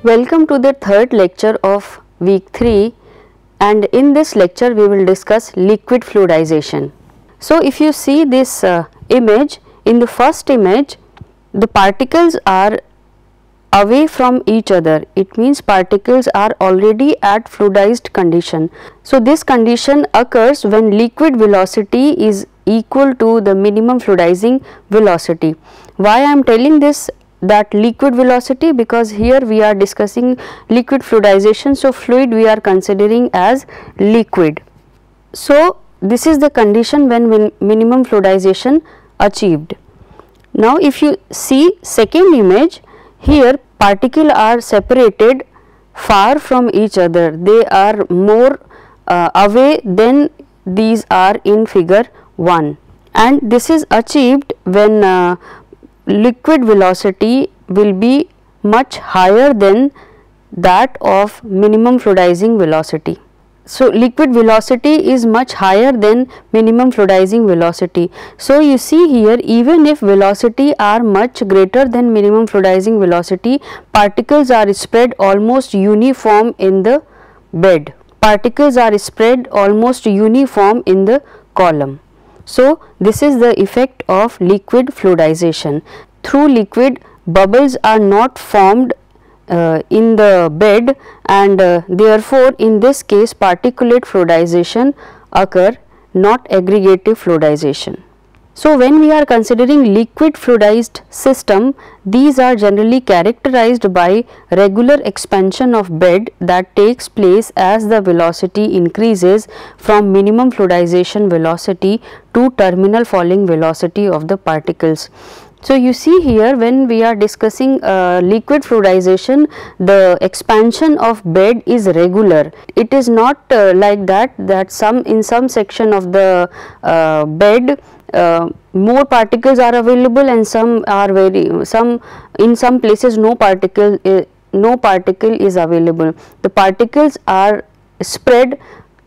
Welcome to the third lecture of week 3, and in this lecture we will discuss liquid fluidization. So, if you see this image, in the first image the particles are away from each other, it means particles are already at fluidized condition. So, this condition occurs when liquid velocity is equal to the minimum fluidizing velocity. Why I am telling this that liquid velocity? Because here we are discussing liquid fluidization. So, fluid we are considering as liquid. So, this is the condition when minimum fluidization achieved. Now, if you see second image, here particles are separated far from each other, they are more away than these are in figure 1, and this is achieved when liquid velocity will be much higher than that of minimum fluidizing velocity. So, liquid velocity is much higher than minimum fluidizing velocity. So, you see here, even if velocity are much greater than minimum fluidizing velocity, particles are spread almost uniform in the bed. Particles are spread almost uniform in the column. So, this is the effect of liquid fluidization. Through liquid, bubbles are not formed in the bed, and therefore, in this case particulate fluidization occur, not aggregative fluidization. So, when we are considering liquid fluidized system, these are generally characterized by regular expansion of bed that takes place as the velocity increases from minimum fluidization velocity to terminal falling velocity of the particles. So, you see here, when we are discussing liquid fluidization, the expansion of bed is regular. It is not like that in some section of the bed more particles are available and some are in some places no particle is available. The particles are spread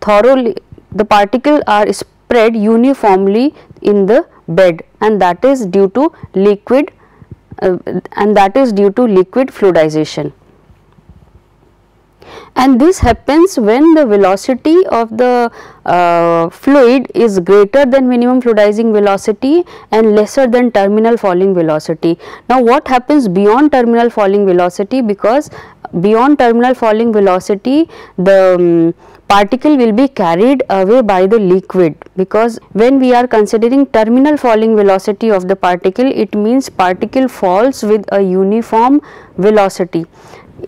thoroughly, the particles are spread uniformly in the bed, and that is due to liquid fluidization. And this happens when the velocity of the fluid is greater than minimum fluidizing velocity and lesser than terminal falling velocity. Now, what happens beyond terminal falling velocity? Because beyond terminal falling velocity, the particle will be carried away by the liquid, because when we are considering terminal falling velocity of the particle, it means particle falls with a uniform velocity.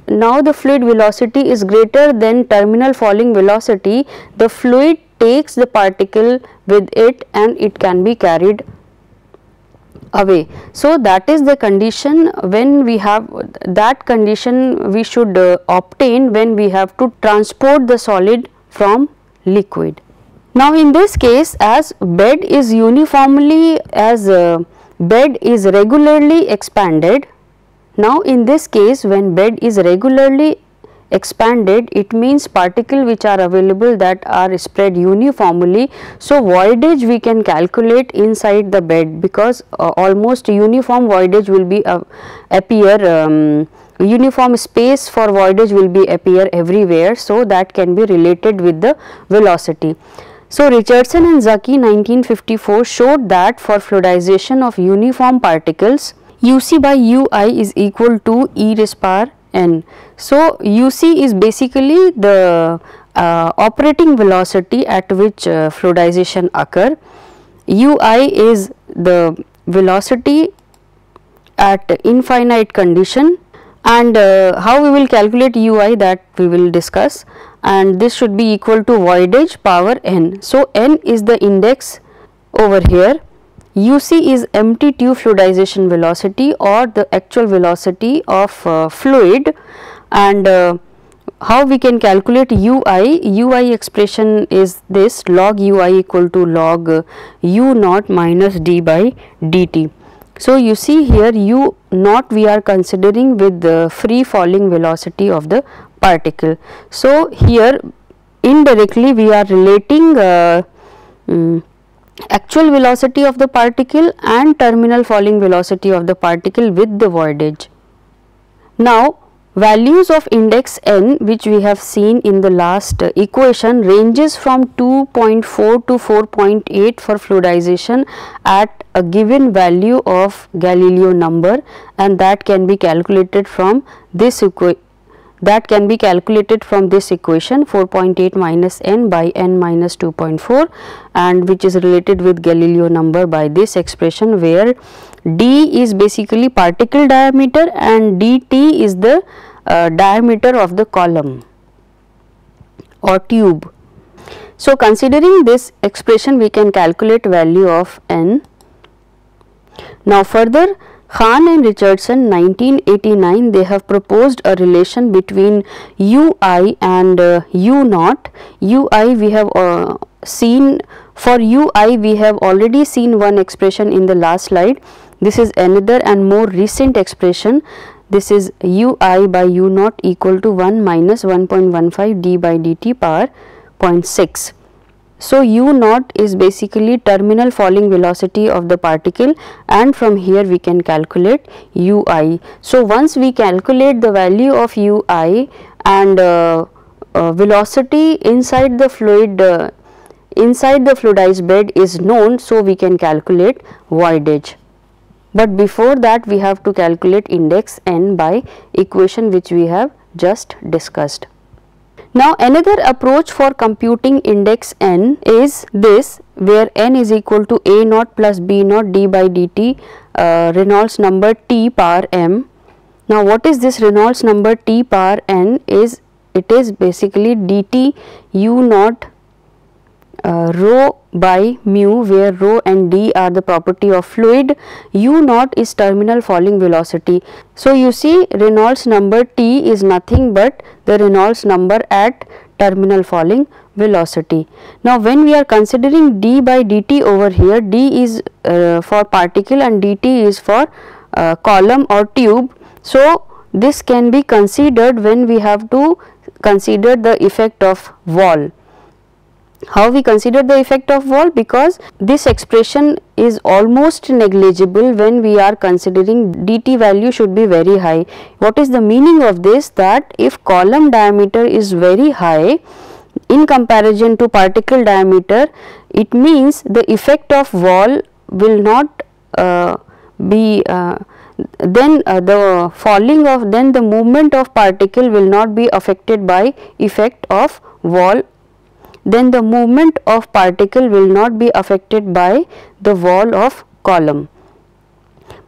Now, the fluid velocity is greater than terminal falling velocity, the fluid takes the particle with it and it can be carried away. So, that is the condition when we have that condition we should obtain when we have to transport the solid from liquid. Now, in this case, as bed is regularly expanded. Now, in this case, when bed is regularly expanded, it means particles which are available that are spread uniformly. So, voidage we can calculate inside the bed, because almost uniform voidage will be appear, uniform space for voidage will be appear everywhere. So, that can be related with the velocity. So, Richardson and Zucchi 1954 showed that for fluidization of uniform particles, UC by UI is equal to e raised power n. So, UC is basically the operating velocity at which fluidization occur. UI is the velocity at infinite condition, and how we will calculate UI, that we will discuss, and this should be equal to voidage power n. So, n is the index over here. UC is empty tube fluidization velocity or the actual velocity of fluid, and how we can calculate UI? UI expression is this: log UI equal to log U naught minus d by dt. So, you see here U naught we are considering with the free falling velocity of the particle. So, here indirectly we are relating actual velocity of the particle and terminal falling velocity of the particle with the voidage. Now, Values of index n, which we have seen in the last equation, ranges from 2.4 to 4.8 for fluidization at a given value of Galileo number, and that can be calculated from this equation. 4.8 minus n by n minus 2.4, and which is related with Galileo number by this expression, where d is basically particle diameter and dt is the diameter of the column or tube. So, considering this expression, we can calculate value of n. Now, further, Khan and Richardson 1989, they have proposed a relation between ui and u naught. Ui we have seen, for ui we have already seen one expression in the last slide. This is another and more recent expression. This is ui by u naught equal to 1 minus 1.15 d by dt power 0.6. So, u naught is basically terminal falling velocity of the particle, and from here we can calculate ui. So, once we calculate the value of ui and velocity inside the fluid, inside the fluidized bed is known, so we can calculate voidage. But before that, we have to calculate index n by equation which we have just discussed. Now, another approach for computing index n is this, where n is equal to a naught plus b naught d by dt Reynolds number T power m. Now, what is this Reynolds number T power n? It is basically dt u naught rho by mu, where rho and d are the property of fluid, u naught is terminal falling velocity. So, you see Reynolds number T is nothing but the Reynolds number at terminal falling velocity. Now, when we are considering d by dt over here, d is for particle and dt is for column or tube. So, this can be considered when we have to consider the effect of wall. How we consider the effect of wall? Because this expression is almost negligible when we are considering dt value should be very high. What is the meaning of this? That if column diameter is very high in comparison to particle diameter, it means the effect of wall will not be the movement of particle will not be affected by effect of wall. Then the movement of particle will not be affected by the wall of column.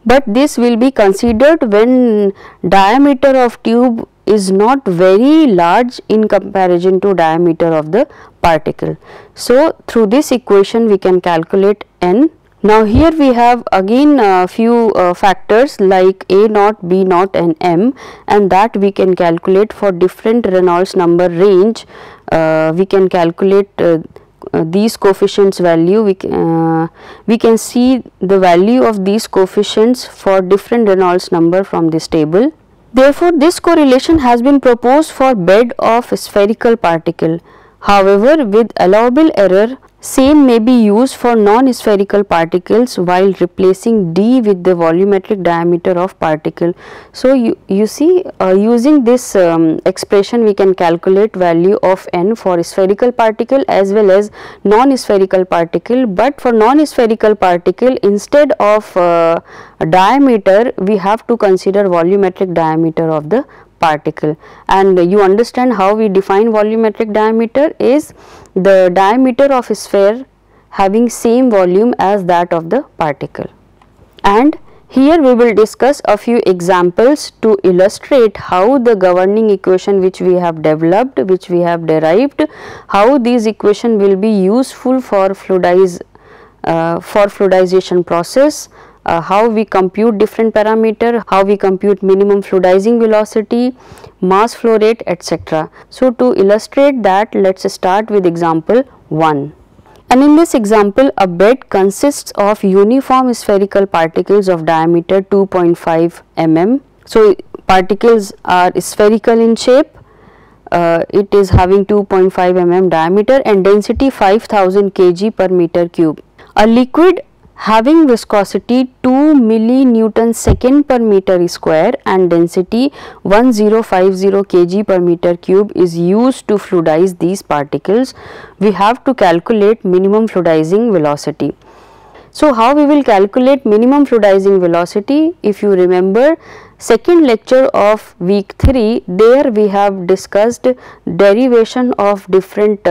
But this will be considered when diameter of tube is not very large in comparison to diameter of the particle. So, through this equation we can calculate n. Now, here we have again a few factors like a naught, b naught and m, and that we can calculate for different Reynolds number range. We can calculate these coefficients value. We can see the value of these coefficients for different Reynolds number from this table. Therefore, this correlation has been proposed for bed of spherical particle. However, with allowable error, same may be used for non-spherical particles while replacing d with the volumetric diameter of particle. So, you see using this expression we can calculate value of n for spherical particle as well as non-spherical particle, but for non-spherical particle instead of diameter we have to consider volumetric diameter of the particle. And you understand how we define volumetric diameter is the diameter of a sphere having same volume as that of the particle. And here we will discuss a few examples to illustrate how the governing equation which we have developed, which we have derived, how these equation will be useful for fluidization process. How we compute different parameter, how we compute minimum fluidizing velocity, mass flow rate, etc. So, to illustrate that, let us start with example 1. And in this example, a bed consists of uniform spherical particles of diameter 2.5 mm. So, particles are spherical in shape, it is having 2.5 mm diameter and density 5000 kg per meter cube. A liquid having viscosity 2 millinewton second per meter square and density 1050 kg per meter cube is used to fluidize these particles, we have to calculate minimum fluidizing velocity. So, how we will calculate minimum fluidizing velocity? If you remember second lecture of week 3, there we have discussed derivation of different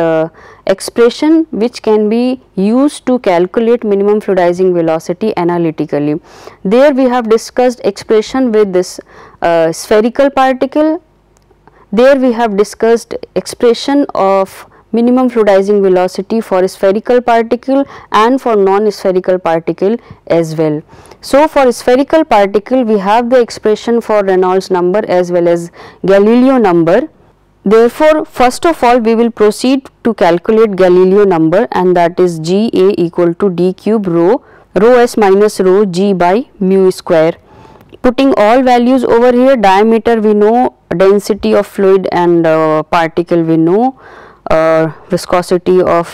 expression which can be used to calculate minimum fluidizing velocity analytically. There we have discussed expression with this spherical particle. There we have discussed expression of minimum fluidizing velocity for a spherical particle and for non-spherical particle as well. So, for spherical particle we have the expression for Reynolds number as well as Galileo number. Therefore, first of all we will proceed to calculate Galileo number, and that is Ga equal to d cube rho s minus rho g by mu square. Putting all values over here, diameter we know, density of fluid and particle we know, viscosity of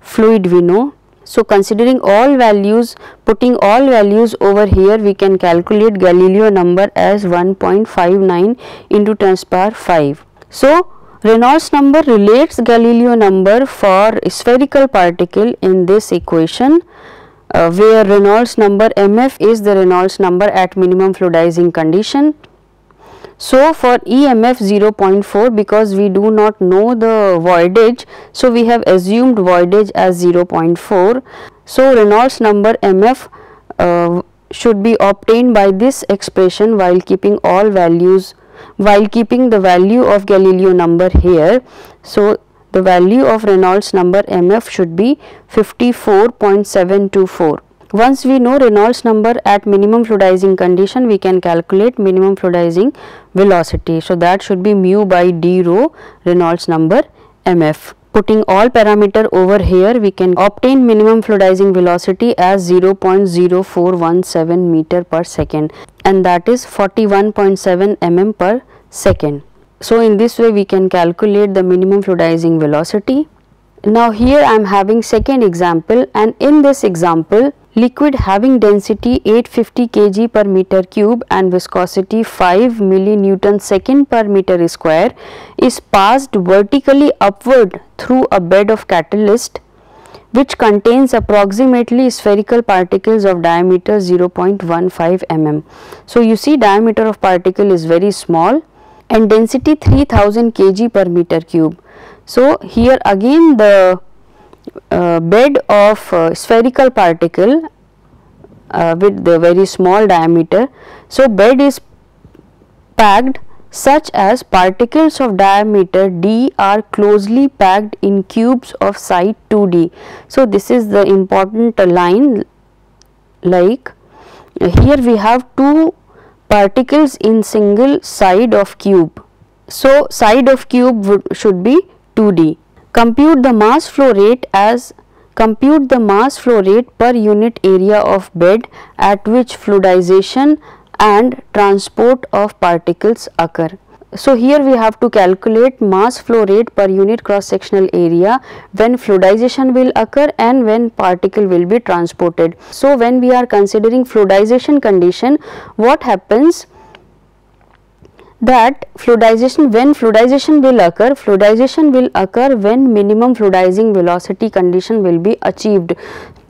fluid we know. So, considering all values, putting all values over here, we can calculate Galileo number as 1.59 into 10 to the power 5. So, Reynolds number relates Galileo number for spherical particle in this equation, where Reynolds number mf is the Reynolds number at minimum fluidizing condition. So, for EMF 0.4, because we do not know the voidage, so we have assumed voidage as 0.4. So, Reynolds number MF should be obtained by this expression while keeping all values, while keeping the value of Galileo number here. So, the value of Reynolds number MF should be 54.724. Once we know Reynolds number at minimum fluidizing condition, we can calculate minimum fluidizing velocity. So, that should be mu by d rho Reynolds number mf. Putting all parameter over here, we can obtain minimum fluidizing velocity as 0.0417 meter per second, and that is 41.7 mm per second. So, in this way we can calculate the minimum fluidizing velocity. Now, here I am having second example, and in this example liquid having density 850 kg per meter cube and viscosity 5 millinewton second per meter square is passed vertically upward through a bed of catalyst which contains approximately spherical particles of diameter 0.15 mm. So, you see diameter of particle is very small and density 3000 kg per meter cube. So, here again the bed of spherical particle with the very small diameter. So, bed is packed such as particles of diameter d are closely packed in cubes of side 2d. So, this is the important line, like here we have two particles in single side of cube. So, side of cube should be 2d. Compute the mass flow rate per unit area of bed at which fluidization and transport of particles occur. So, here we have to calculate mass flow rate per unit cross sectional area when fluidization will occur and when particle will be transported. So, when we are considering fluidization condition, what happens that when fluidization will occur when minimum fluidizing velocity condition will be achieved.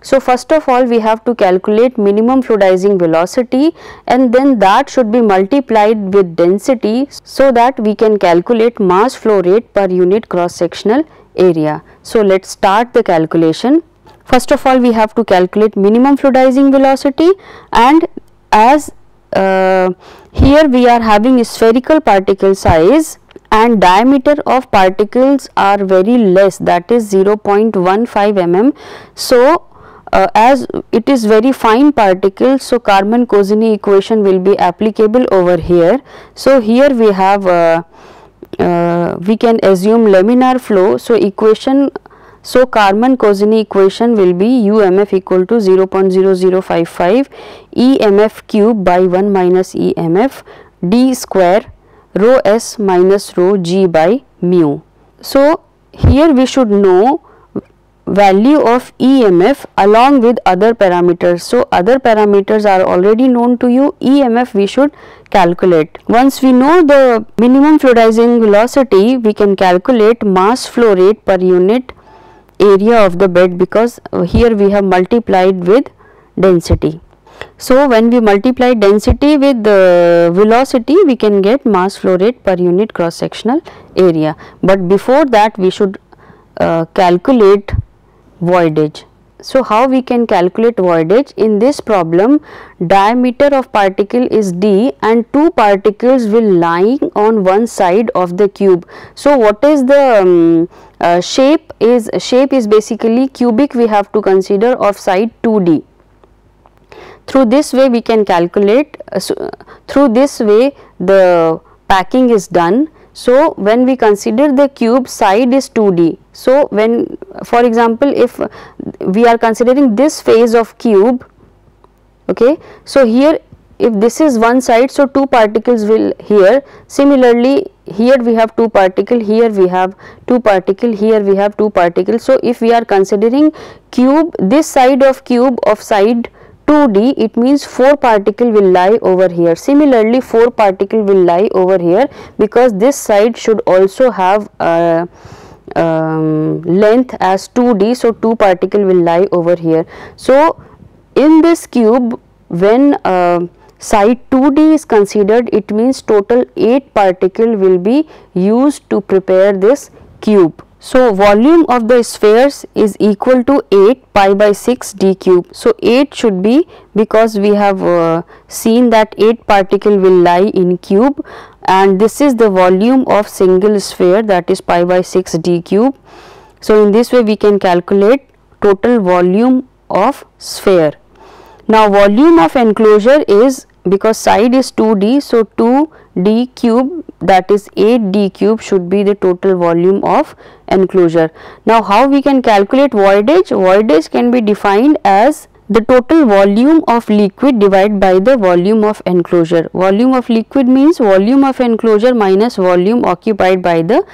So, first of all we have to calculate minimum fluidizing velocity, and then that should be multiplied with density so that we can calculate mass flow rate per unit cross sectional area. So, let us start the calculation. First of all we have to calculate minimum fluidizing velocity, and as here we are having a spherical particle size and diameter of particles are very less, that is 0.15 mm. So, as it is very fine particle, so Karman-Kozeny equation will be applicable over here. So, here we have we can assume laminar flow. So, Karman-Kozeny equation will be UMF equal to 0.0055 EMF cube by 1 minus EMF d square rho s minus rho g by mu. So, here we should know value of EMF along with other parameters. So other parameters are already known to you, EMF we should calculate. Once we know the minimum fluidizing velocity, we can calculate mass flow rate per unit area of the bed, because here we have multiplied with density. So when we multiply density with the velocity, we can get mass flow rate per unit cross sectional area. But before that we should calculate voidage. So how we can calculate voidage? In this problem, diameter of particle is d and two particles will lying on one side of the cube. So what is the shape is basically cubic we have to consider of side 2d. Through this way we can calculate, through this way the packing is done. So when we consider the cube, side is 2d. So when, for example, if we are considering this face of cube, okay, so here if this is one side, so two particles will here. Similarly here we have two particle, here we have two particle, here we have two particles. So if we are considering cube, this side of cube of side 2d, it means 4 particle will lie over here. Similarly 4 particle will lie over here, because this side should also have length as 2d, so 2 particle will lie over here. So in this cube, when side 2d is considered, it means total 8 particle will be used to prepare this cube. So volume of the spheres is equal to 8 pi by 6 d cube. So 8 should be, because we have seen that 8 particle will lie in cube, and this is the volume of single sphere, that is pi by 6 d cube. So in this way we can calculate total volume of sphere. Now volume of enclosure is, because side is 2d, so 2d cube, that is 8d cube should be the total volume of enclosure. Now how we can calculate voidage? Voidage can be defined as the total volume of liquid divided by the volume of enclosure. Volume of liquid means volume of enclosure minus volume occupied by the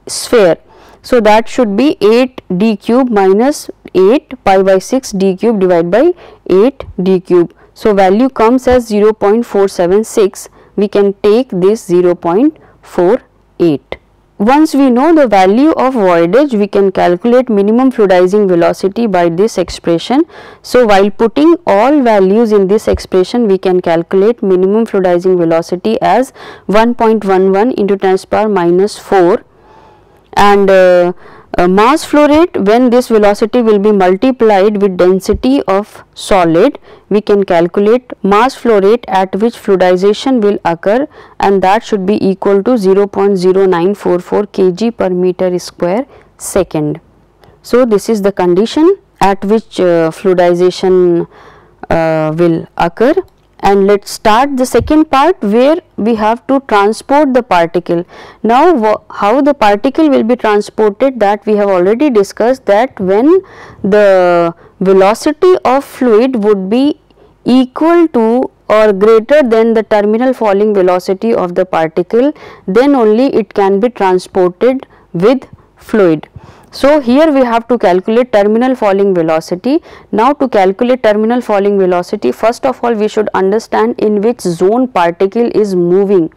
sphere. So that should be 8d cube minus 8 pi by 6 d cube divided by 8 d cube. So value comes as 0.476. We can take this 0.48. Once we know the value of voidage, we can calculate minimum fluidizing velocity by this expression. So while putting all values in this expression, we can calculate minimum fluidizing velocity as 1.11 into 10 to the power minus 4, and mass flow rate, when this velocity will be multiplied with density of solid, we can calculate mass flow rate at which fluidization will occur, and that should be equal to 0.0944 kg per meter square second. So this is the condition at which fluidization will occur. And let us start the second part, where we have to transport the particle. Now how the particle will be transported, that we have already discussed, that when the velocity of fluid would be equal to or greater than the terminal falling velocity of the particle, then only it can be transported with fluid. So here we have to calculate terminal falling velocity. Now to calculate terminal falling velocity, first of all we should understand in which zone particle is moving.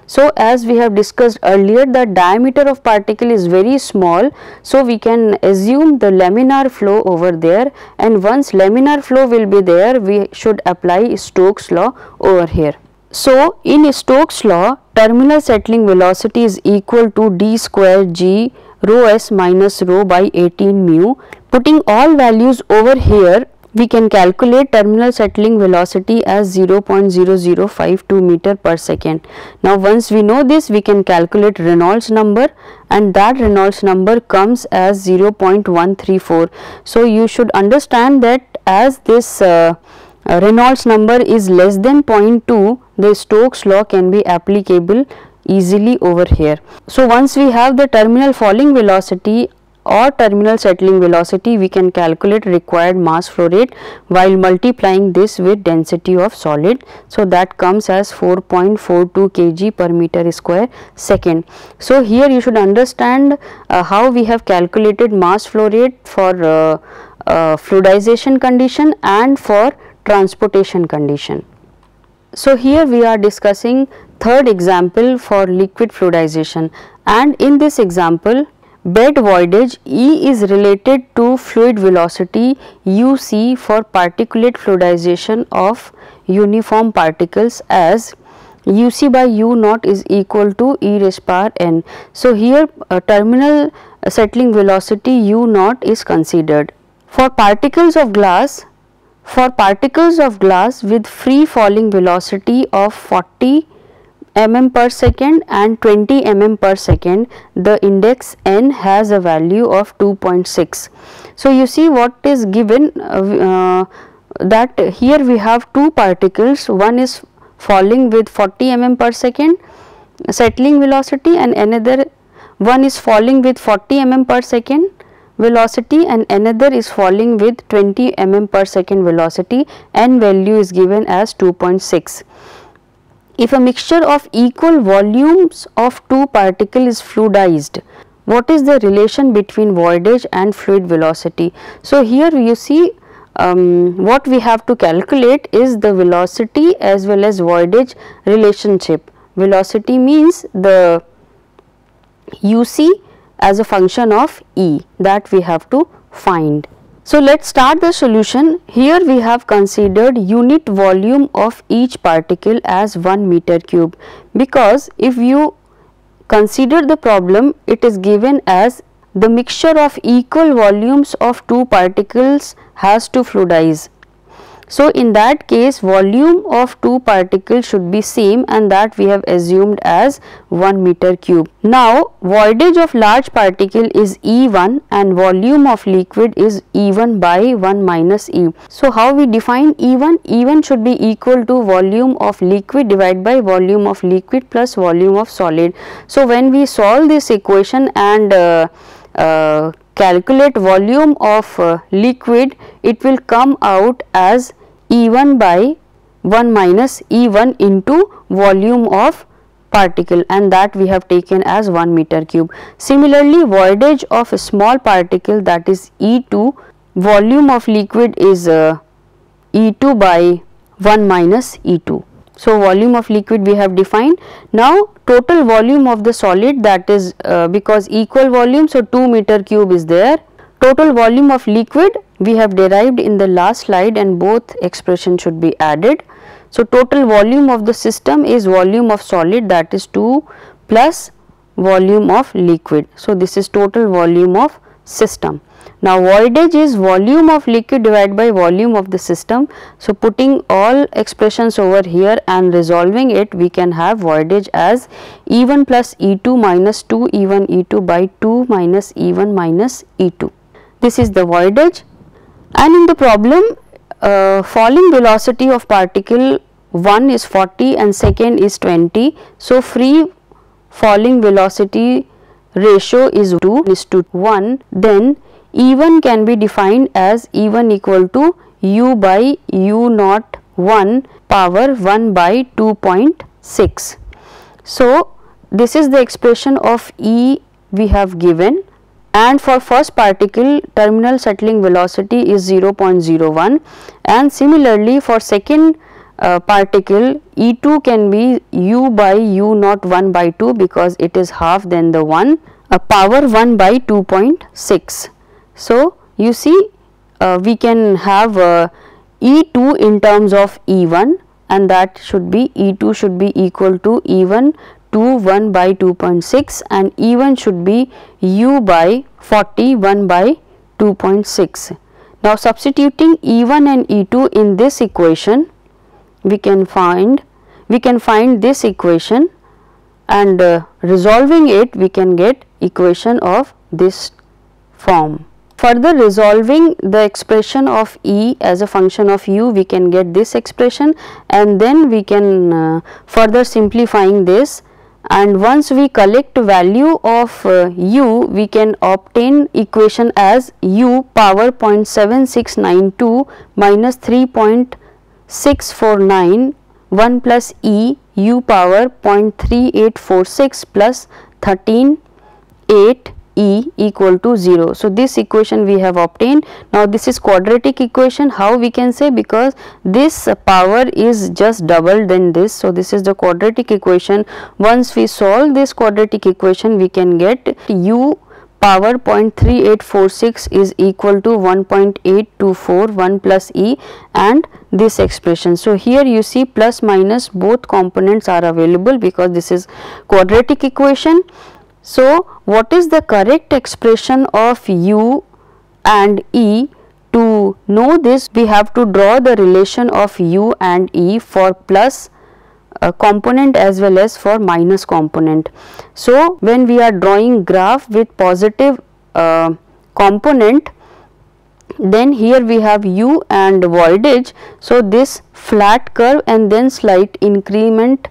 So as we have discussed earlier, the diameter of particle is very small, so we can assume the laminar flow over there, and once laminar flow will be there, we should apply Stokes law over here. So in Stokes law, terminal settling velocity is equal to d square g rho s minus rho by 18 mu. Putting all values over here, we can calculate terminal settling velocity as 0.0052 meter per second. Now once we know this, we can calculate Reynolds number, and that Reynolds number comes as 0.134. So you should understand that as this Reynolds number is less than 0.2, the Stokes law can be applicable easily over here. So once we have the terminal falling velocity or terminal settling velocity, we can calculate required mass flow rate while multiplying this with density of solid. So that comes as 4.42 kg per meter square second. So here you should understand how we have calculated mass flow rate for fluidization condition and for transportation condition. So here we are discussing third example for liquid fluidization, and in this example bed voidage E is related to fluid velocity UC for particulate fluidization of uniform particles as UC by U naught is equal to e raised power n. So here terminal settling velocity U naught is considered. For particles of glass with free falling velocity of 40 mm per second and 20 mm per second, the index n has a value of 2.6. So you see what is given, that here we have two particles, one is falling with 40 mm per second settling velocity and another one is falling with 40 mm per second velocity and another is falling with 20 mm per second velocity, n value is given as 2.6. If a mixture of equal volumes of two particles is fluidized, what is the relation between voidage and fluid velocity? So here you see what we have to calculate is the velocity as well as voidage relationship. Velocity means the UC as a function of E, that we have to find. So let us start the solution. Here we have considered unit volume of each particle as 1 meter cube, because if you consider the problem, it is given as the mixture of equal volumes of two particles has to fluidize. So in that case volume of two particles should be same, and that we have assumed as 1 meter cube. Now voidage of large particle is E1 and volume of liquid is E1 by 1 minus E. So how we define E1? E1 should be equal to volume of liquid divided by volume of liquid plus volume of solid. So when we solve this equation and calculate volume of liquid, it will come out as E1 by 1 minus E1 into volume of particle, and that we have taken as 1 meter cube. Similarly, voidage of a small particle, that is E2, volume of liquid is E2 by 1 minus E2. So volume of liquid we have defined. Now total volume of the solid, that is because equal volume, so 2 meter cube is there. Total volume of liquid we have derived in the last slide, and both expressions should be added. So total volume of the system is volume of solid, that is 2 plus volume of liquid. So this is total volume of system. Now voidage is volume of liquid divided by volume of the system. So putting all expressions over here and resolving it, we can have voidage as E1 plus E2 minus 2 E1 E2 by 2 minus E1 minus E2. This is the voidage. And in the problem, falling velocity of particle 1 is 40 and second is 20. So free falling velocity ratio is 2 is to 1. Then E1 can be defined as E1 equal to U by U naught 1 power 1 by 2.6. So this is the expression of E we have given. And for first particle, terminal settling velocity is 0.01, and similarly for second particle, E2 can be U by U naught 1 by 2 because it is half than the 1, power 1 by 2.6. So you see we can have E2 in terms of E1, and that should be E2 should be equal to E1 to 1 by 2.6, and E1 should be U by 40 1 by 2.6. Now substituting E1 and E2 in this equation, we can find this equation, and resolving it we can get equation of this form. Further resolving the expression of E as a function of U, we can get this expression, and then we can further simplifying this, and once we collect value of u, we can obtain equation as u power 0.7692 minus 3.649 1 plus e u power 0.3846 plus 13.8 e equal to 0. So, this equation we have obtained. Now, this is quadratic equation. How we can say? Because this power is just double than this. So, this is the quadratic equation. Once we solve this quadratic equation, we can get u power 0.3846 is equal to 1.824 1 plus e and this expression. So, here you see plus minus both components are available because this is quadratic equation. So, what is the correct expression of u and e? To know this, we have to draw the relation of u and e for plus component as well as for minus component. So, when we are drawing graph with positive component, then here we have u and voidage. So, this flat curve and then slight increment.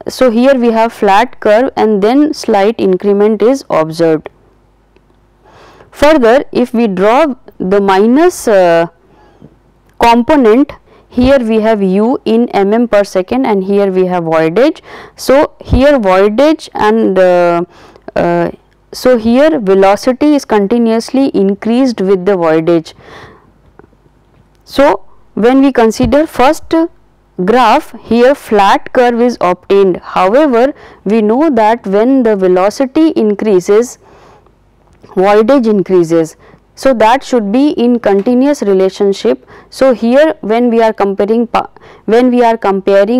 So, here we have flat curve and then slight increment is observed. Further, if we draw the minus component, here we have u in mm per second and here we have voidage. So, here voidage and so here velocity is continuously increased with the voidage. So, when we consider first graph, here flat curve is obtained. However, we know that when the velocity increases, voidage increases. So, that should be in continuous relationship. So, here when we are comparing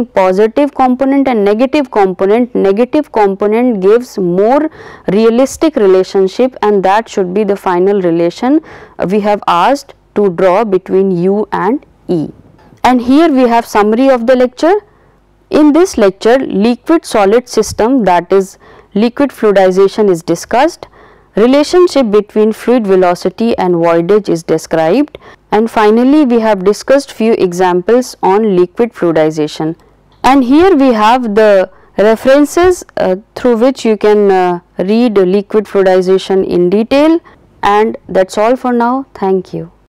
positive component and negative component gives more realistic relationship, and that should be the final relation we have asked to draw between u and e. And here we have summary of the lecture. In this lecture, liquid solid system, that is liquid fluidization, is discussed. Relationship between fluid velocity and voidage is described, and finally we have discussed few examples on liquid fluidization. And here we have the references through which you can read liquid fluidization in detail, and that's all for now. Thank you.